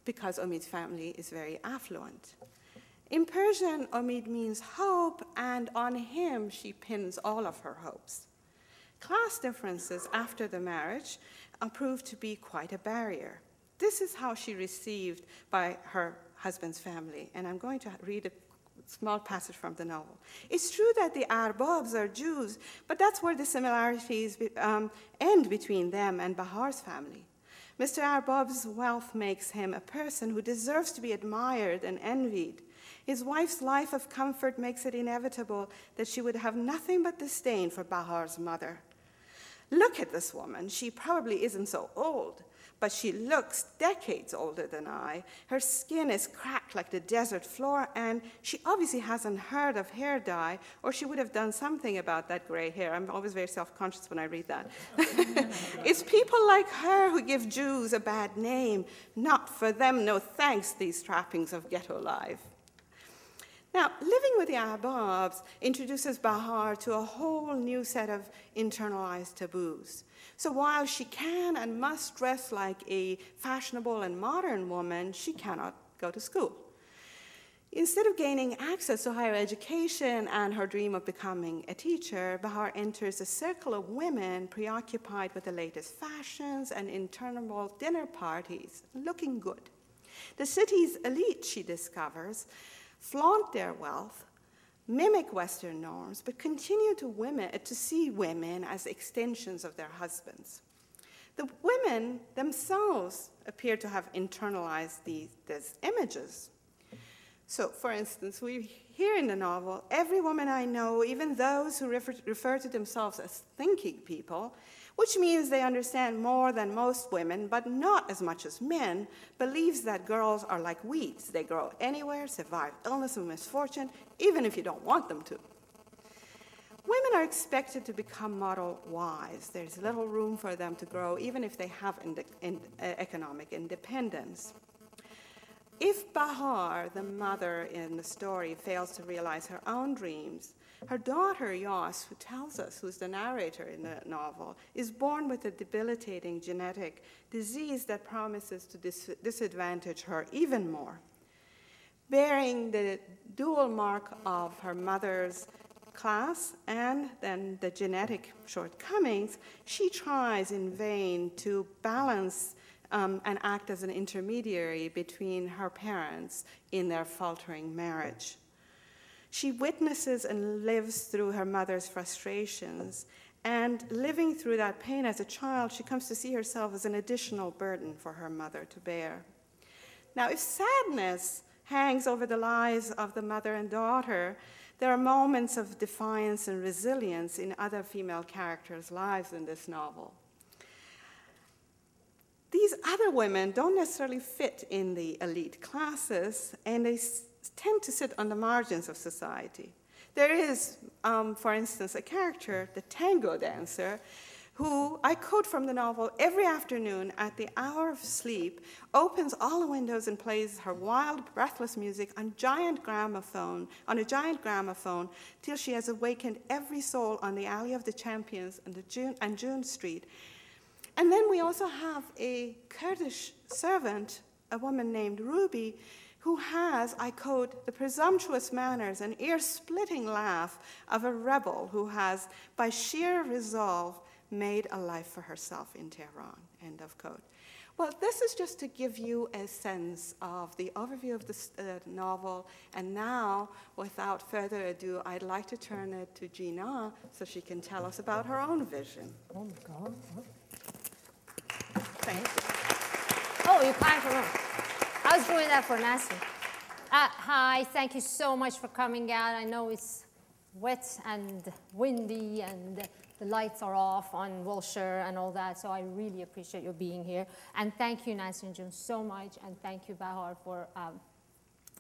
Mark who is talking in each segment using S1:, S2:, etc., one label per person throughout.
S1: because Omid's family is very affluent. In Persian, Omid means hope, and on him she pins all of her hopes. Class differences after the marriage proved to be quite a barrier. This is how she received by her husband's family, and I'm going to read a small passage from the novel. It's true that the Arbabs are Jews, but that's where the similarities end between them and Bahar's family. Mr. Arbab's wealth makes him a person who deserves to be admired and envied. His wife's life of comfort makes it inevitable that she would have nothing but disdain for Bahar's mother. Look at this woman. She probably isn't so old, but she looks decades older than I. Her skin is cracked like the desert floor, and she obviously hasn't heard of hair dye, or she would have done something about that gray hair. I'm always very self-conscious when I read that. It's people like her who give Jews a bad name. Not for them, no thanks, these trappings of ghetto life. Now, living with the Arbabs introduces Bahar to a whole new set of internalized taboos. So while she can and must dress like a fashionable and modern woman, she cannot go to school. Instead of gaining access to higher education and her dream of becoming a teacher, Bahar enters a circle of women preoccupied with the latest fashions and interminable dinner parties, looking good. The city's elite, she discovers, flaunt their wealth, mimic Western norms, but continue to see women as extensions of their husbands. The women themselves appear to have internalized these images. So, for instance, we hear in the novel, every woman I know, even those who refer to themselves as thinking people, which means they understand more than most women, but not as much as men, believes that girls are like weeds. They grow anywhere, survive illness and misfortune, even if you don't want them to. Women are expected to become model wives. There's little room for them to grow, even if they have economic independence. If Bahar, the mother in the story, fails to realize her own dreams, her daughter, Yas, who tells us, who's the narrator in the novel, is born with a debilitating genetic disease that promises to disadvantage her even more. Bearing the dual mark of her mother's class and then the genetic shortcomings, she tries in vain to balance and act as an intermediary between her parents in their faltering marriage. She witnesses and lives through her mother's frustrations, and living through that pain as a child, she comes to see herself as an additional burden for her mother to bear. Now, if sadness hangs over the lives of the mother and daughter, there are moments of defiance and resilience in other female characters' lives in this novel. These other women don't necessarily fit in the elite classes, and they tend to sit on the margins of society. There is, for instance, a character, the tango dancer, who, I quote from the novel, every afternoon at the hour of sleep, opens all the windows and plays her wild, breathless music on a giant gramophone, till she has awakened every soul on the Alley of the Champions and June Street. And then we also have a Kurdish servant, a woman named Ruby, who has, I quote, the presumptuous manners and ear-splitting laugh of a rebel who has, by sheer resolve, made a life for herself in Tehran, end of quote. Well, this is just to give you a sense of the overview of the novel, and now, without further ado, I'd like to turn it to Gina so she can tell us about her own vision.
S2: Oh my God.
S1: Thank you.
S2: Oh, you climbed for room. I was doing that for Nassim. Hi, thank you so much for coming out. I know it's wet and windy and the lights are off on Wilshire and all that, so I really appreciate you being here. And thank you, Nassim June, so much, and thank you, Bahar, for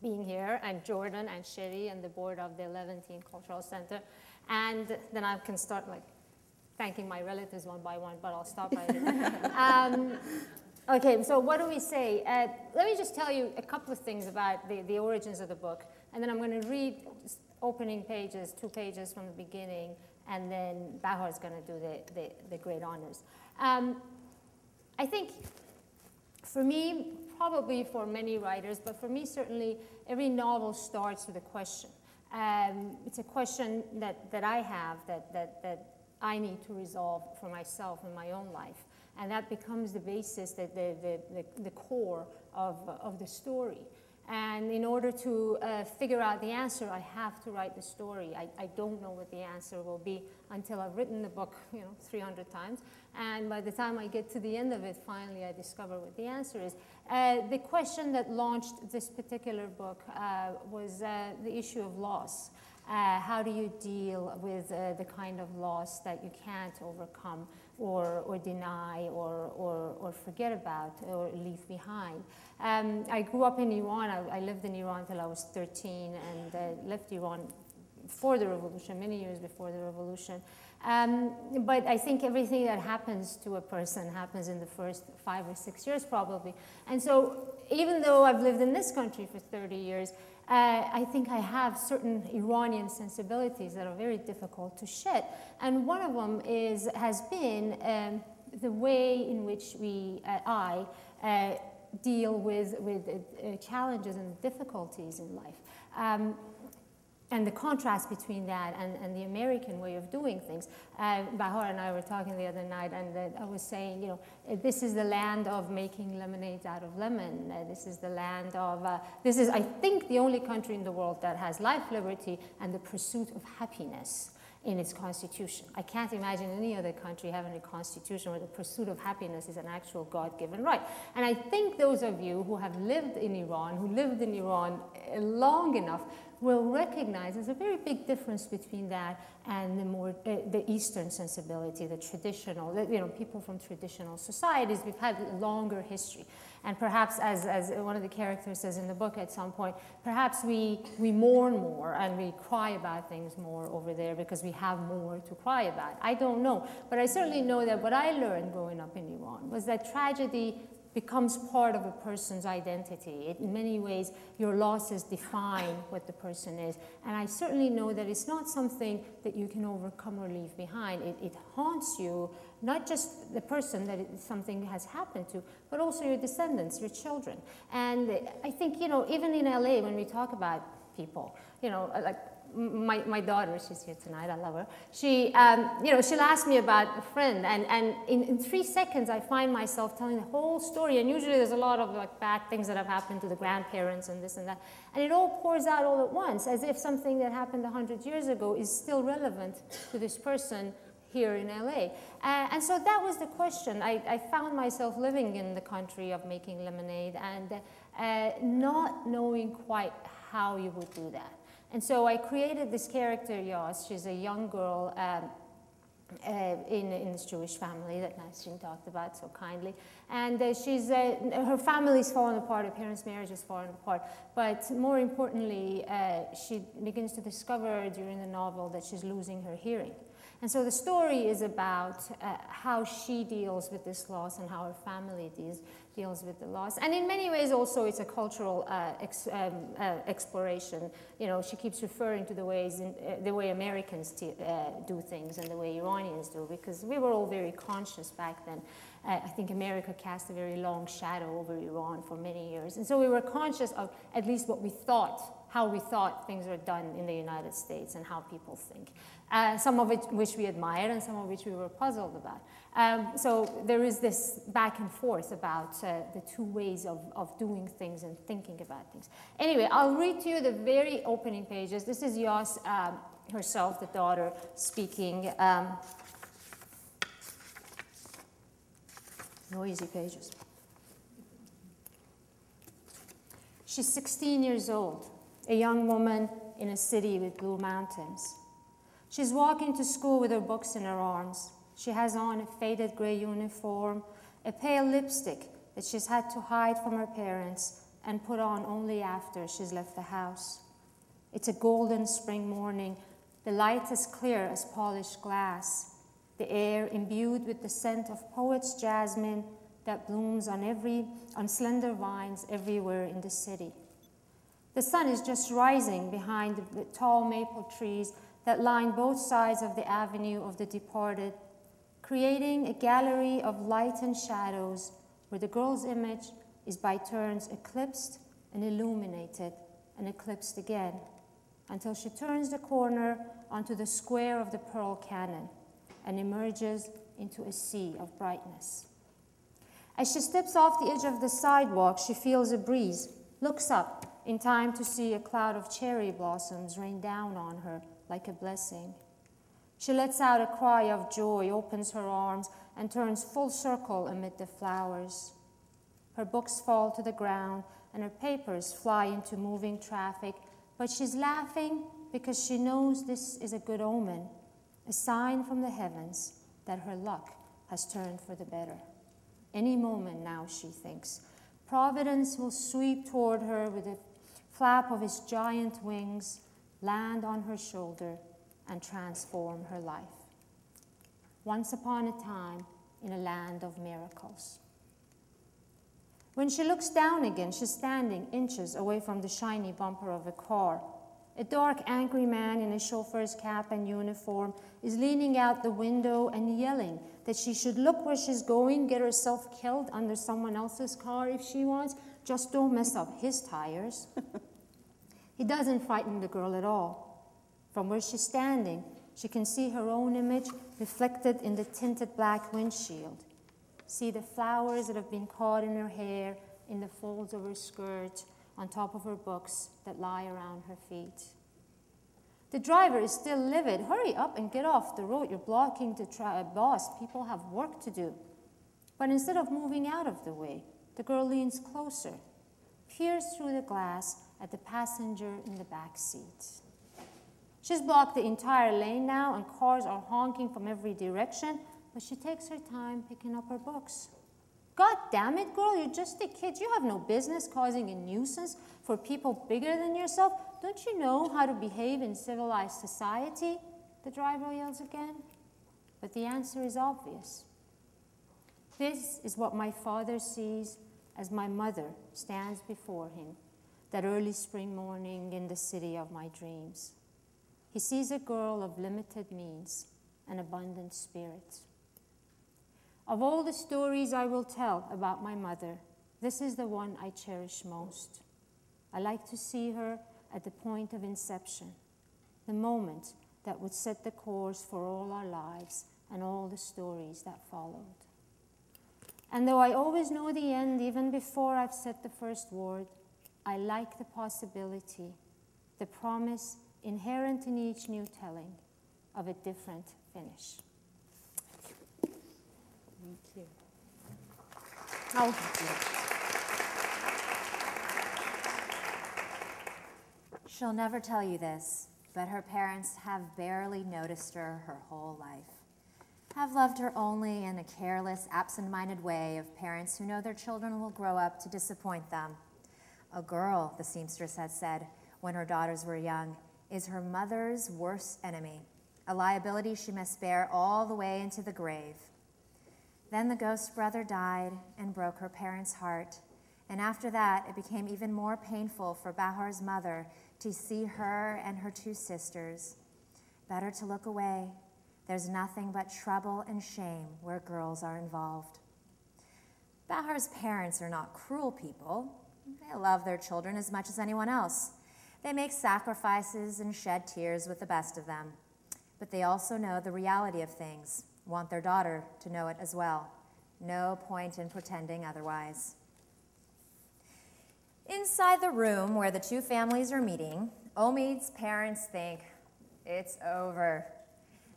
S2: being here, and Jordan and Sherry and the board of the Levantine Cultural Center. And then I can start thanking my relatives one by one, but I'll stop right here. Okay, so what do we say? Let me just tell you a couple of things about the origins of the book, and then I'm going to read opening pages, 2 pages from the beginning, and then Bahar is going to do the great honors. I think, for me, probably for many writers, but for me certainly, every novel starts with a question. It's a question that I have that I need to resolve for myself in my own life. And that becomes the basis, the core of the story. And in order to figure out the answer, I have to write the story. I don't know what the answer will be until I've written the book, 300 times. And by the time I get to the end of it, finally I discover what the answer is. The question that launched this particular book was the issue of loss. How do you deal with the kind of loss that you can't overcome or deny or forget about or leave behind? I grew up in Iran. I lived in Iran until I was 13 and left Iran before the revolution, many years before the revolution. But I think everything that happens to a person happens in the first 5 or 6 years probably. And so even though I've lived in this country for 30 years, I think I have certain Iranian sensibilities that are very difficult to shed. And one of them has been the way in which I deal with challenges and difficulties in life. And the contrast between that and the American way of doing things. Bahar and I were talking the other night, and I was saying, this is the land of making lemonade out of lemon. This is the land of, this is, I think, the only country in the world that has life, liberty, and the pursuit of happiness in its constitution. I can't imagine any other country having a constitution where the pursuit of happiness is an actual God-given right. And I think those of you who have lived in Iran, who lived in Iran long enough, will recognize there's a very big difference between that and the Eastern sensibility, the traditional, people from traditional societies. We've had a longer history. And perhaps, as one of the characters says in the book at some point, perhaps we mourn more and we cry about things more over there because we have more to cry about. I don't know. But I certainly know that what I learned growing up in Iran was that tragedy becomes part of a person's identity. In many ways, your losses define what the person is. And I certainly know that it's not something that you can overcome or leave behind. It haunts you, not just the person that something has happened to, but also your descendants, your children. And I think, even in LA, when we talk about people, like my daughter, she's here tonight, I love her. She'll ask me about a friend, and in 3 seconds I find myself telling the whole story, and usually there's a lot of bad things that have happened to the grandparents and this and that, and it all pours out all at once, as if something that happened 100 years ago is still relevant to this person here in LA. And so that was the question. I found myself living in the country of making lemonade and not knowing quite how you would do that. And so I created this character, Yas. She's a young girl in this Jewish family that Nasrin talked about so kindly. And her family's fallen apart, her parents' marriage is fallen apart. But more importantly, she begins to discover during the novel that she's losing her hearing. And so the story is about how she deals with this loss and how her family deals with the loss. And in many ways also it's a cultural exploration. She keeps referring to the way Americans do things and the way Iranians do, because we were all very conscious back then. I think America cast a very long shadow over Iran for many years. And so we were conscious of at least what we thought, how we thought things were done in the United States and how people think. Some of which we admired and some of which we were puzzled about. So there is this back and forth about the two ways of doing things and thinking about things. Anyway, I'll read to you the very opening pages. This is Yas herself, the daughter, speaking. Noisy pages. She's 16 years old, a young woman in a city with blue mountains. She's walking to school with her books in her arms. She has on a faded gray uniform, a pale lipstick that she's had to hide from her parents and put on only after she's left the house. It's a golden spring morning, the light as clear as polished glass, the air imbued with the scent of poet's jasmine that blooms on slender vines everywhere in the city. The sun is just rising behind the tall maple trees that line both sides of the avenue of the departed, creating a gallery of light and shadows where the girl's image is by turns eclipsed and illuminated and eclipsed again, until she turns the corner onto the square of the Pearl Cannon and emerges into a sea of brightness. As she steps off the edge of the sidewalk, she feels a breeze, looks up in time to see a cloud of cherry blossoms rain down on her like a blessing. She lets out a cry of joy, opens her arms, and turns full circle amid the flowers. Her books fall to the ground, and her papers fly into moving traffic, but she's laughing because she knows this is a good omen, a sign from the heavens that her luck has turned for the better. Any moment now, she thinks, Providence will sweep toward her with a flap of his giant wings, land on her shoulder, and transform her life. Once upon a time, in a land of miracles. When she looks down again, she's standing inches away from the shiny bumper of a car. A dark, angry man in a chauffeur's cap and uniform is leaning out the window and yelling that she should look where she's going, get herself killed under someone else's car if she wants, just don't mess up his tires. He doesn't frighten the girl at all. From where she's standing, she can see her own image reflected in the tinted black windshield. See the flowers that have been caught in her hair, in the folds of her skirt, on top of her books that lie around her feet. The driver is still livid. Hurry up and get off the road. You're blocking the boss. People have work to do. But instead of moving out of the way, the girl leans closer, peers through the glass at the passenger in the back seat. She's blocked the entire lane now, and cars are honking from every direction, but she takes her time picking up her books. God damn it, girl, you're just a kid. You have no business causing a nuisance for people bigger than yourself. Don't you know how to behave in civilized society? The driver yells again. But the answer is obvious. This is what my father sees as my mother stands before him that early spring morning in the city of my dreams. He sees a girl of limited means and abundant spirit. Of all the stories I will tell about my mother, this is the one I cherish most. I like to see her at the point of inception, the moment that would set the course for all our lives and all the stories that followed. And though I always know the end, even before I've said the first word, I like the possibility, the promise inherent in each new telling of a different finish. Thank you. Oh, thank you.
S3: She'll never tell you this, but her parents have barely noticed her whole life. Have loved her only in a careless, absent-minded way of parents who know their children will grow up to disappoint them. A girl, the seamstress had said when her daughters were young, is her mother's worst enemy, a liability she must bear all the way into the grave. Then the ghost brother died and broke her parents' heart, and after that it became even more painful for Bahar's mother to see her and her two sisters. Better to look away. There's nothing but trouble and shame where girls are involved. Bahar's parents are not cruel people. They love their children as much as anyone else. They make sacrifices and shed tears with the best of them. But they also know the reality of things, want their daughter to know it as well. No point in pretending otherwise. Inside the room where the two families are meeting, Omid's parents think it's over.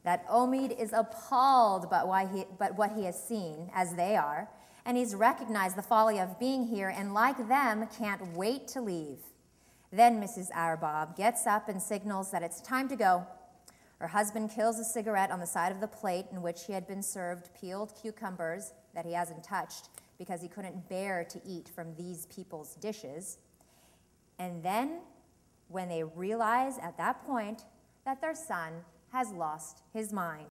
S3: That Omid is appalled by what he has seen, as they are, and he's recognized the folly of being here and, like them, can't wait to leave. Then Mrs. Arbab gets up and signals that it's time to go. Her husband kills a cigarette on the side of the plate in which he had been served peeled cucumbers that he hasn't touched because he couldn't bear to eat from these people's dishes. And then, when they realize at that point that their son has lost his mind,